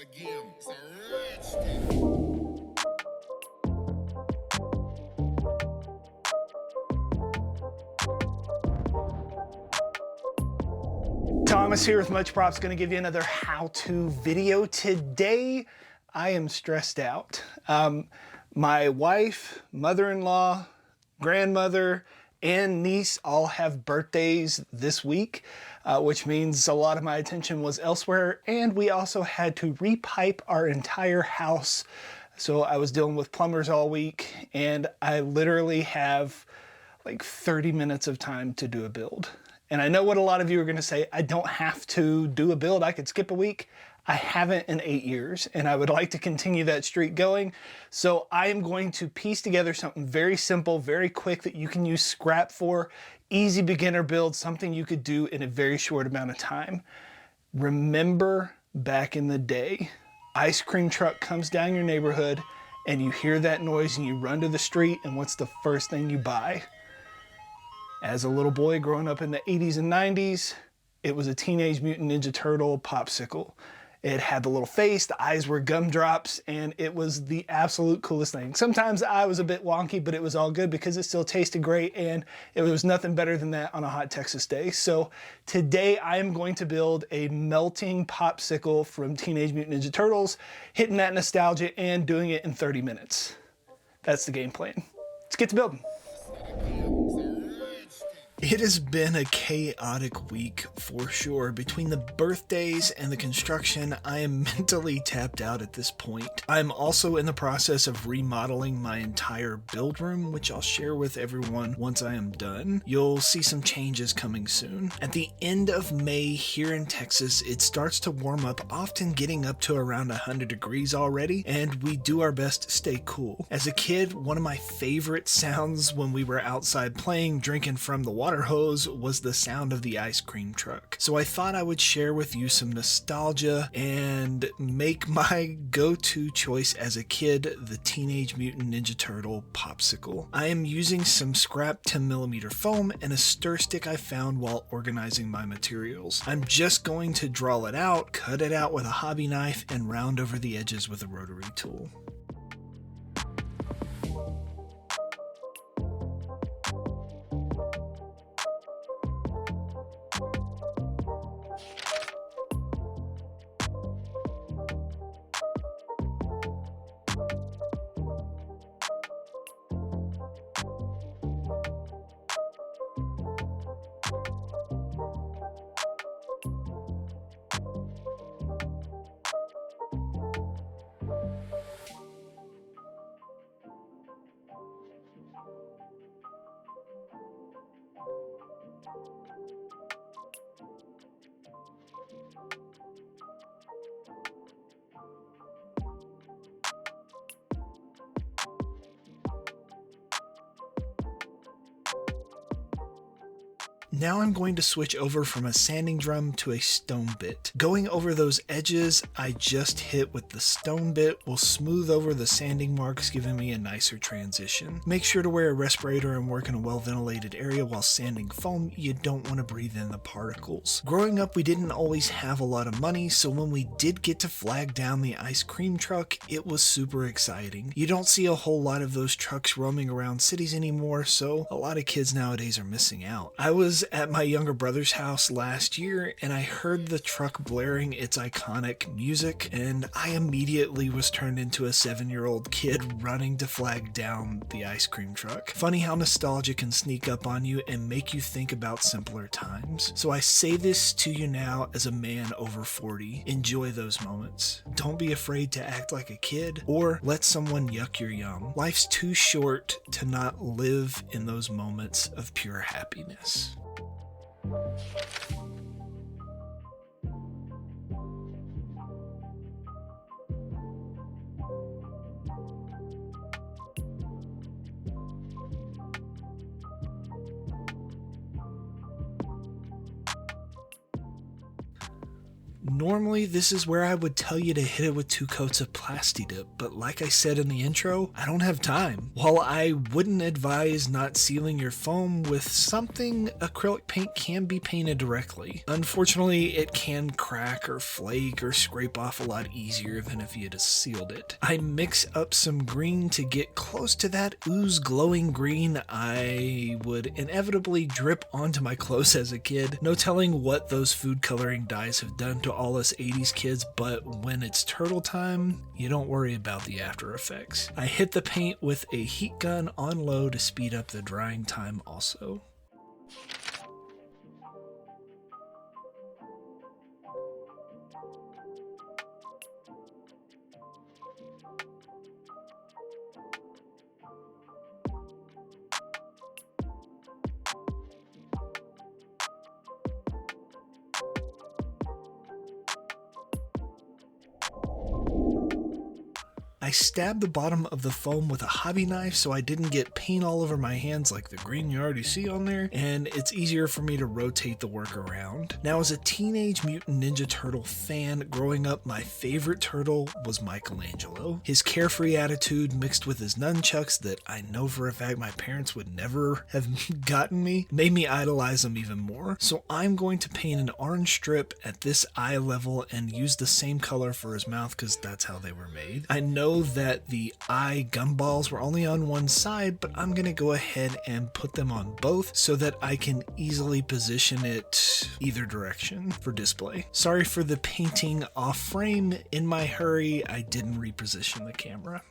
again. It's a rich thing. Thomas here with Much Props, going to give you another how-to video. Today, I am stressed out. My wife, mother-in-law, grandmother, and niece all have birthdays this week, which means a lot of my attention was elsewhere, and we also had to repipe our entire house. So I was dealing with plumbers all week, and I literally have like 30 minutes of time to do a build. And I know what a lot of you are going to say, I don't have to do a build, I could skip a week. I haven't in 8 years, and I would like to continue that streak going. So I am going to piece together something very simple, very quick that you can use scrap for, easy beginner build, something you could do in a very short amount of time. Remember back in the day, ice cream truck comes down your neighborhood and you hear that noise and you run to the street, and what's the first thing you buy? As a little boy growing up in the 80s and 90s, it was a Teenage Mutant Ninja Turtle popsicle. It had the little face, the eyes were gumdrops, and it was the absolute coolest thing. Sometimes I was a bit wonky, but it was all good because it still tasted great, and it was nothing better than that on a hot Texas day. So today I am going to build a melting popsicle from Teenage Mutant Ninja Turtles, hitting that nostalgia and doing it in 30 minutes. That's the game plan. Let's get to building. It has been a chaotic week for sure. Between the birthdays and the construction, I am mentally tapped out at this point. I'm also in the process of remodeling my entire build room, which I'll share with everyone once I am done. You'll see some changes coming soon. At the end of May here in Texas, it starts to warm up, often getting up to around 100 degrees already, and we do our best to stay cool. As a kid, one of my favorite sounds when we were outside playing, drinking from the water hose was the sound of the ice cream truck. So I thought I would share with you some nostalgia and make my go-to choice as a kid, the Teenage Mutant Ninja Turtle popsicle. I am using some scrap 10mm foam and a stir stick I found while organizing my materials. I'm just going to draw it out, cut it out with a hobby knife, and round over the edges with a rotary tool. Now I'm going to switch over from a sanding drum to a stone bit. Going over those edges I just hit with the stone bit will smooth over the sanding marks, giving me a nicer transition. Make sure to wear a respirator and work in a well-ventilated area while sanding foam. You don't want to breathe in the particles. Growing up, we didn't always have a lot of money, so when we did get to flag down the ice cream truck, it was super exciting. You don't see a whole lot of those trucks roaming around cities anymore, so a lot of kids nowadays are missing out. I was at my younger brother's house last year and I heard the truck blaring its iconic music, and I immediately was turned into a 7-year-old kid running to flag down the ice cream truck. Funny how nostalgia can sneak up on you and make you think about simpler times. So I say this to you now as a man over 40. Enjoy those moments. Don't be afraid to act like a kid or let someone yuck your yum. Life's too short to not live in those moments of pure happiness. Normally, this is where I would tell you to hit it with 2 coats of Plasti-Dip, but like I said in the intro, I don't have time. While I wouldn't advise not sealing your foam with something, acrylic paint can be painted directly. Unfortunately, it can crack or flake or scrape off a lot easier than if you had sealed it. I mix up some green to get close to that ooze glowing green I would inevitably drip onto my clothes as a kid. No telling what those food coloring dyes have done to all us 80s kids, but when it's turtle time, you don't worry about the after effects. I hit the paint with a heat gun on low to speed up the drying time also. I stabbed the bottom of the foam with a hobby knife so I didn't get paint all over my hands like the green you already see on there, and it's easier for me to rotate the work around. Now, as a Teenage Mutant Ninja Turtle fan, growing up, my favorite turtle was Michelangelo. His carefree attitude mixed with his nunchucks that I know for a fact my parents would never have gotten me made me idolize him even more. So I'm going to paint an orange strip at this eye level and use the same color for his mouth because that's how they were made. I know that the eye gumballs were only on one side, but I'm gonna go ahead and put them on both so that I can easily position it either direction for display. Sorry for the painting off frame. In my hurry, I didn't reposition the camera.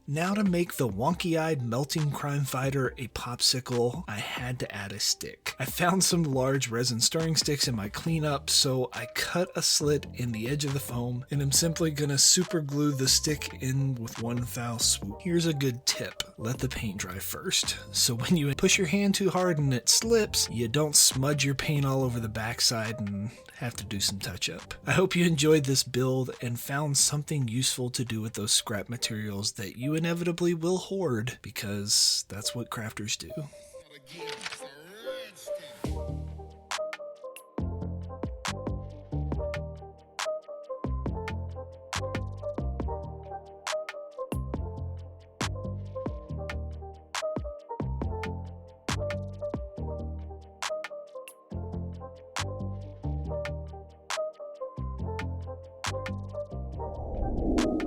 Now to make the wonky-eyed melting crime fighter a popsicle, I had to add a stick. I found some large resin stirring sticks in my cleanup, so I cut a slit in the edge of the foam, and I'm simply gonna super glue the stick in with one foul swoop. Here's a good tip: let the paint dry first, so when you push your hand too hard and it slips, you don't smudge your paint all over the backside and have to do some touch up. I hope you enjoyed this build and found something useful to do with those scrap materials that you inevitably will hoard, because that's what crafters do.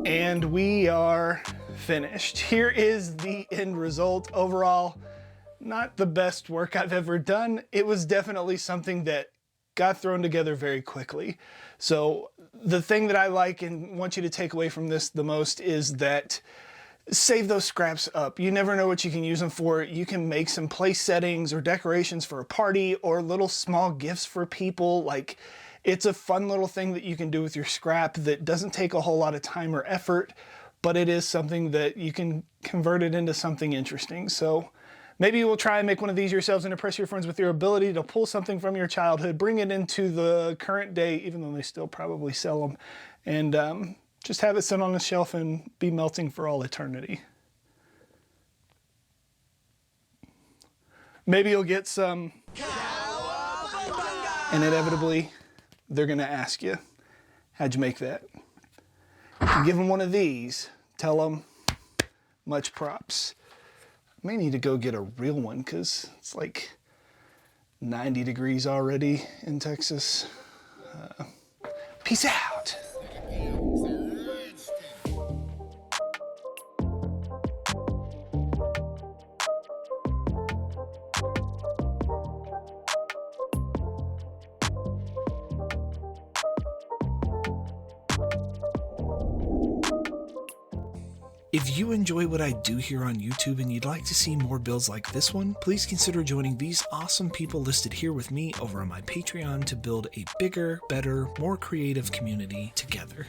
And we are finished. Here is the end result. Overall, not the best work I've ever done. It was definitely something that got thrown together very quickly. So the thing that I like and want you to take away from this the most is that save those scraps up. You never know what you can use them for. You can make some place settings or decorations for a party or little small gifts for people. Like, it's a fun little thing that you can do with your scrap that doesn't take a whole lot of time or effort, but it is something that you can convert it into something interesting. So maybe you will try and make one of these yourselves and impress your friends with your ability to pull something from your childhood, bring it into the current day, even though they still probably sell them, and Just have it sit on the shelf and be melting for all eternity. Maybe you'll get some, and inevitably they're going to ask you, how'd you make that? You give them one of these, tell them, much props. I may need to go get a real one because it's like 90 degrees already in Texas. Peace out. If you enjoy what I do here on YouTube and you'd like to see more builds like this one, please consider joining these awesome people listed here with me over on my Patreon to build a bigger, better, more creative community together.